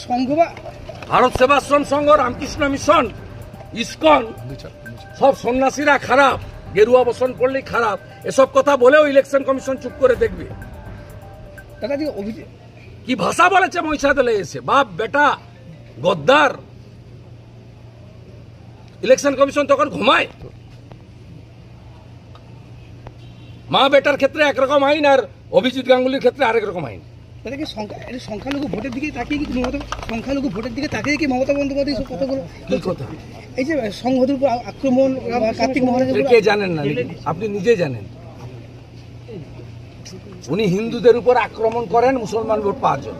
সংঘ Bharat Sevashram Sangha, Ramakrishna mission, ISKCON, সব সন্ন্যাসীরা খারাপ, গেরুয়া বসন পড়লেই খারাপ, এসব কথা বলেও ইলেকশন কমিশন চুপ করে দেখবে। দাদাজি অভিযোগ কি ভাষা বলেছে মহিষাদলে এসে, বাপ বেটা গদ্দার। ইলেকশন কমিশন তখন ঘুমায়। মা বেটার ক্ষেত্রে একরকম আইন, আর অভিজিৎ গাঙ্গুলির ক্ষেত্রে আরেক রকম আইন। দাদাকে সংখ্যালঘু ভোটের দিকে তাকিয়ে কি সংখ্যালঘু ভোটের দিকে তাকিয়ে কি মমতা বন্দ্যোপাধ্যায় সব কথাগুলো কি কথা? এই যে সংঘদের উপর আক্রমণ, কার্তিক মহারাজ, কে জানেন না? আপনি নিজে জানেন। উনি হিন্দুদের উপর আক্রমণ করেন মুসলমান ভোট পাওয়ার জন্য,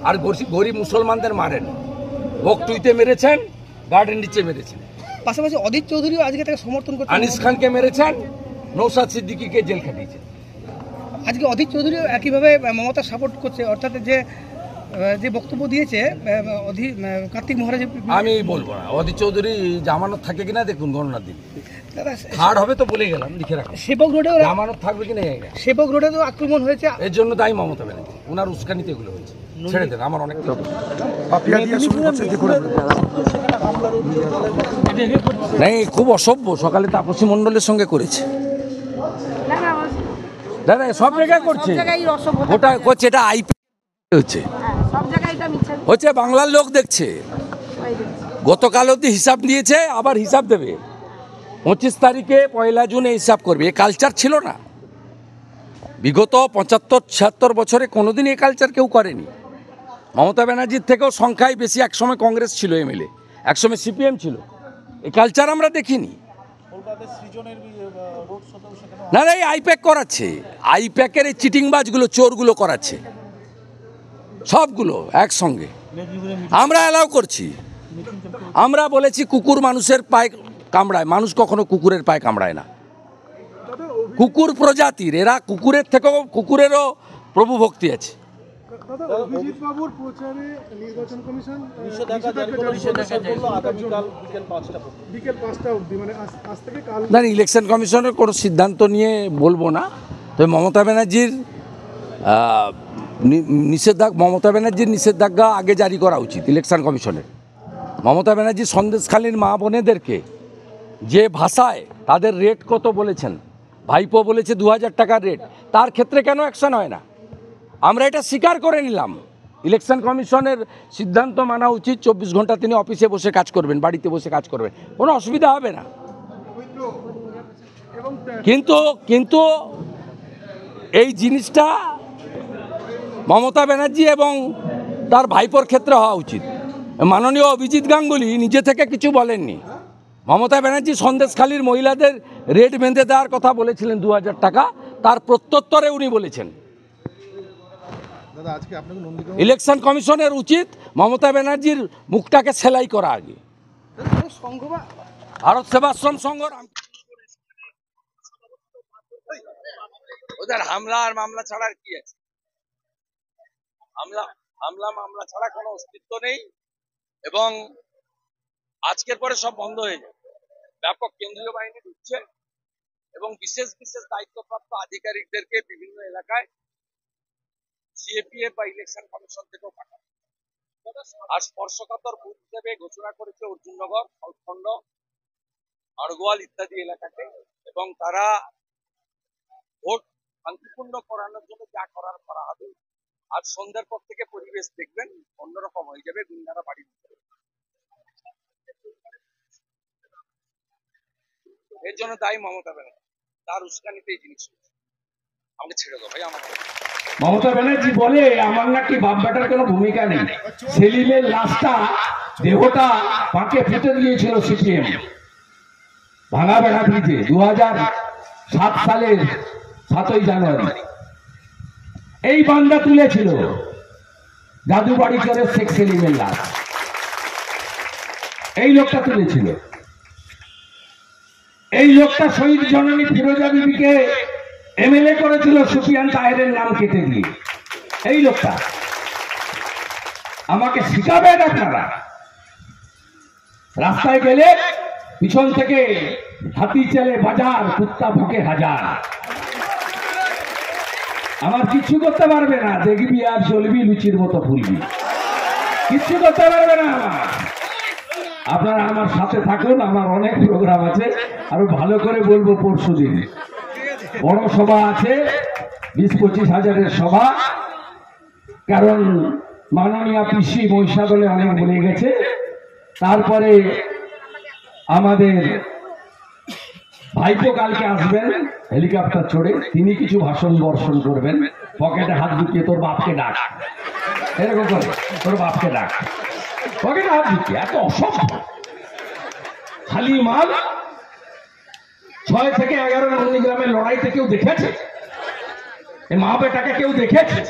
আর গরিব মুসলমানদের মারেন। বকটুইতে মেরেছেন, গার্ডেন নিচে মেরেছেন। পাশাপাশি অদিত চৌধুরীও আজকে তাকে সমর্থন করছেন। আনিস খানকে মেরেছেন, নৌসাদ সিদ্দিকীকে জেল খাটিয়েছেন। আজকে অদিত চৌধুরীও একইভাবে মমতা সাপোর্ট করছে, অর্থাৎ যে বক্তব্য দিয়েছে কার্তিক মহারাজ। আমি বলবো না অদিত চৌধুরী জামানত থাকে কিনা দেখুন, গণনা দিন হার্ড হবে তো বলে গেলাম, লিখে রাখুন। সেবক রোডে জামানত থাকবে কিনা, সেবক রোডে তো আক্রমণ হয়েছে, এর জন্য দায়ী মমতা ব্যানার্জি। ওনার উস্কানিতে এগুলো হয়েছে, ছেড়ে দেন। আমার অনেক নেই, খুব অসভ্য। সকালে তাপসী মণ্ডলের সঙ্গে করেছে, দাদা সব জায়গায় করছে, ওটা করছে, এটা আইপি হচ্ছে, বাংলার লোক দেখছে। গতকাল অবধি হিসাব দিয়েছে, আবার হিসাব দেবে 25 তারিখে 1 জুন হিসাব করবে। এ কালচার ছিল না বিগত 75-76 বছরে, কোনোদিন এই কালচার কেউ করেনি। মমতা ব্যানার্জির থেকেও সংখ্যায় বেশি একসময় কংগ্রেস ছিল এমএলএ, একসময় সিপিএম ছিল। এই কালচার আমরা দেখিনি। না না, এই আইপ্যাক করাচ্ছে, আইপ্যাকের এই চিটিংবাজগুলো, চোরগুলো করাচ্ছে সবগুলো একসঙ্গে। আমরা অ্যালাউ করছি। আমরা বলেছি কুকুর মানুষের পায়ে কামড়ায়, মানুষ কখনো কুকুরের পায়ে কামড়ায় না। কুকুর প্রজাতির এরা, কুকুরের থেকেও কুকুরেরও প্রভু ভক্তি আছে। ইলেকশন কমিশনের কোনো সিদ্ধান্ত নিয়ে বলবো না, তবে মমতা ব্যানার্জির নিষেধাজ্ঞা আগে জারি করা উচিত ইলেকশন কমিশনের। মমতা ব্যানার্জি সন্দেশখালীর মা বোনেদেরকে যে ভাষায় তাদের রেট কত বলেছেন, ভাইপো বলেছে 2000 টাকার রেট, তার ক্ষেত্রে কেন অ্যাকশন হয় না? আমরা এটা স্বীকার করে নিলাম। ইলেকশন কমিশনের সিদ্ধান্ত মানা উচিত, 24 ঘন্টা তিনি অফিসে বসে কাজ করবেন, বাড়িতে বসে কাজ করবেন, কোনো অসুবিধা হবে না। কিন্তু এই জিনিসটা মমতা ব্যানার্জি এবং তার ভাইপোর ক্ষেত্রে হওয়া উচিত। মাননীয় অভিজিৎ গাঙ্গুলি নিজে থেকে কিছু বলেননি। মমতা ব্যানার্জি সন্দেশখালীর মহিলাদের রেট বেঁধে দেওয়ার কথা বলেছিলেন 2000 টাকা, তার প্রত্যুত্তরে উনি বলেছেন। ইলেকশন কমিশনের উচিত মমতা ব্যানার্জির মুখটাকে সেলাই করা আগে। ভারত সেবাশ্রম সংঘ ওদের হামলা আর মামলা ছাড়া আর কি আছে? মামলা ছাড়া কোনো অস্তিত্ব নেই, এবং আজকের পরে সব বন্ধ হয়ে যাবে। ব্যাপক কেন্দ্রীয় বাহিনী ঢুকছে এবং বিশেষ দায়িত্বপ্রাপ্ত আধিকারিকদেরকে বিভিন্ন এলাকায় সিএপিএফ বা ইলেকশন কমিশন থেকেও পাঠাবে। আর স্পর্শকাতর বুথ হিসেবে ঘোষণা করেছে অর্জুননগর, সাউথখন্ড, আড়গোয়াল ইত্যাদি এলাকাতে, এবং তারা ভোট শান্তিপূর্ণ করানোর জন্য যা করার করা হবে। আজ সন্ধ্যার পর থেকে পরিবেশ দেখবেন অন্যরকম হয়ে যাবে। গুন্ডারা বাড়ি ভিতরে, এর জন্য দায়ী মমতা ব্যানার্জি, তার উস্কানিতে এই জিনিস আমাকে ছেড়ে দাও ভাই। মমতা ব্যানার্জি বলে আমার নাকি বাপ বেটার কোনো ভূমিকা নেই। সেলিমের লাশটা, দেহটা পাকে ফুটে দিয়েছিল সিপিএম ভাঙা বেড়া ব্রিজে 2007 সালের 7ই জানুয়ারি। এই বান্দা তুলেছিল জাদুবাড়ি করে শেখ সেলিমের লাশ, এই লোকটা তুলেছিল। এই লোকটা শহীদ জননী ফিরোজা বিবিকে এমএলএ করেছিল সুফিয়ান তাহেরের নাম কেটে দিয়ে। এই লোকটা আমাকে শিখাবেন আপনারা। রাস্তায় গেলে পিছন থেকে হাতি চলে বাজার, কুত্তা ভুকে হাজার। আমার কিছু করতে পারবে না, দেখবি আর চলবি লুচির মতো ফুলবি। কিচ্ছু করতে পারবে না। আপনারা আমার সাথে থাকুন, আমার অনেক প্রোগ্রাম আছে, আরো ভালো করে বলবো পরশুদিন। বড় সভা আছে, 20-25 হাজারের সভা, কারণ মাননীয় পিসি মহিষাদলে অনেক বলে গেছে। তারপরে আমাদের ভাইপো কালকে আসবেন হেলিকপ্টার চড়ে, তিনি কিছু ভাষণ বর্ষণ করবেন, পকেটে হাত ঢুকিয়ে তোর বাপকে ডাক, এরকম করে তোর বাপকে ডাক, পকেটে হাত ঢুকিয়ে। এত অসভ্য খালি মাল। 6 থেকে 11 নন্দীগ্রামের লড়াইতে কেউ দেখেছে? এই মা বেটাকে কেউ দেখেছে?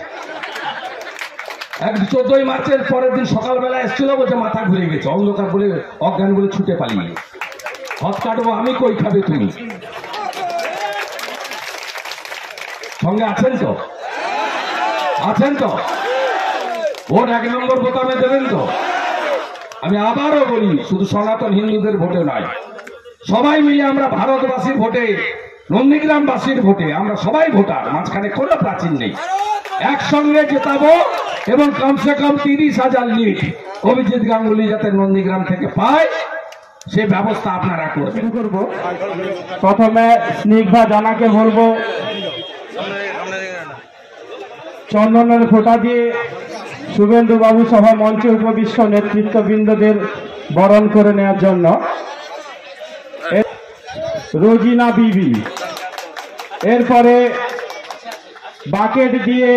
14ই মার্চের পরের দিন সকালবেলা এসেছিল, বলছে মাথা ঘুরে গেছে, অন্ধকার বলে অজ্ঞান বলে ছুটে পালিয়ে। হাত কাটবো আমি, কই খাবে তুমি? সঙ্গে আছেন তো? আছেন তো? ভোট 1 নম্বর বোতামে দেবেন তো? আমি আবারও বলি, শুধু সনাতন হিন্দুদের ভোটে নয়, সবাই মিলে আমরা ভারতবাসীর ভোটে, নন্দীগ্রামবাসীর ভোটে, আমরা সবাই ভোটার, মাঝখানে কোনো প্রাচীন নেই। একসঙ্গে জেতাবো এবং কমসে কম 30,000 লিড অভিজিৎ গাঙ্গুলি যাতে নন্দীগ্রাম থেকে পায়, সে ব্যবস্থা আপনারা করবেন। করব প্রথমে স্নিগ্ধা জানাকে বলবো চন্দনের ফোঁটা দিয়ে শুভেন্দু বাবু সভা মঞ্চে উপবিষ্ট নেতৃত্ববৃন্দদের বরণ করে নেওয়ার জন্য। রোজিনা বিবি, এরপরে বাকেট দিয়ে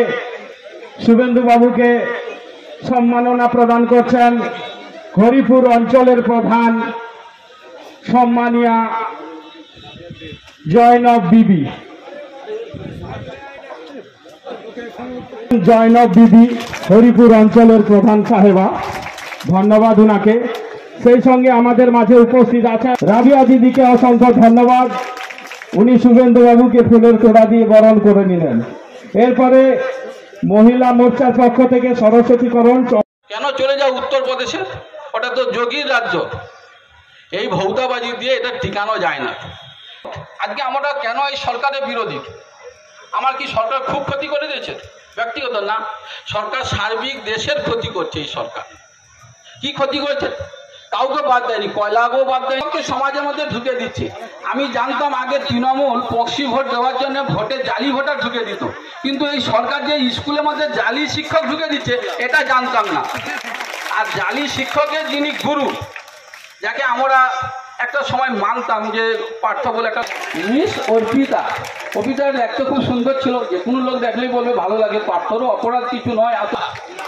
শুভেন্দু বাবুকে সম্মাননা প্রদান করছেন হরিপুর অঞ্চলের প্রধান সম্মানিয়া জয়নব বিবি। জয়নব বিবি হরিপুর অঞ্চলের প্রধান সাহেবা, ধন্যবাদ উনাকে। সেই সঙ্গে আমাদের মাঝে উপস্থিত আছেন রাবিয়া দিদিকে অসংখ্য ধন্যবাদ, উনি শুভেন্দু বাবুকে ফুলের তোড়া দিয়ে বরণ করে নিলেন। এরপরে মহিলা মোর্চার পক্ষ থেকে সরস্বতীকরণ। কেন চলে যাও উত্তরপ্রদেশে? ওটা তো যোগীর রাজ্য। এই ভৌতাবাজি দিয়ে এটা টিকানো যায় না। আজকে আমরা কেন এই সরকারের বিরোধী? আমার কি সরকার খুব ক্ষতি করে দিয়েছে? ব্যক্তিগত না, সরকার সার্বিক দেশের ক্ষতি করছে। এই সরকার কি ক্ষতি করেছে? কাউকে বাদ দেয়নি, কয়লাকেও বাদ দেয়নি, সমাজের মধ্যে ঢুকে দিচ্ছে। আমি জানতাম আগে তৃণমূল প্রক্সি ভোট দেওয়ার জন্য ভোটে জালি ভোটার ঢুকে দিত, কিন্তু এই সরকার যে স্কুলের মধ্যে জালি শিক্ষক ঢুকে দিচ্ছে এটা জানতাম না। আর জালি শিক্ষকের যিনি গুরু, যাকে আমরা একটা সময় মানতাম যে পার্থ বলে একটা মিস অর্পিতা, অর্পিতার দেখতে খুব সুন্দর ছিল, যে কোনো লোক দেখলেই বলবে ভালো লাগে। পার্থরও অপরাধ কিছু নয়,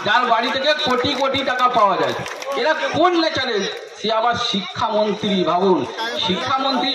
যার বাড়ি থেকে কোটি কোটি টাকা পাওয়া যায়। এরা কোন নেচারের? সে আবার শিক্ষামন্ত্রী, ভাবুন, শিক্ষামন্ত্রী।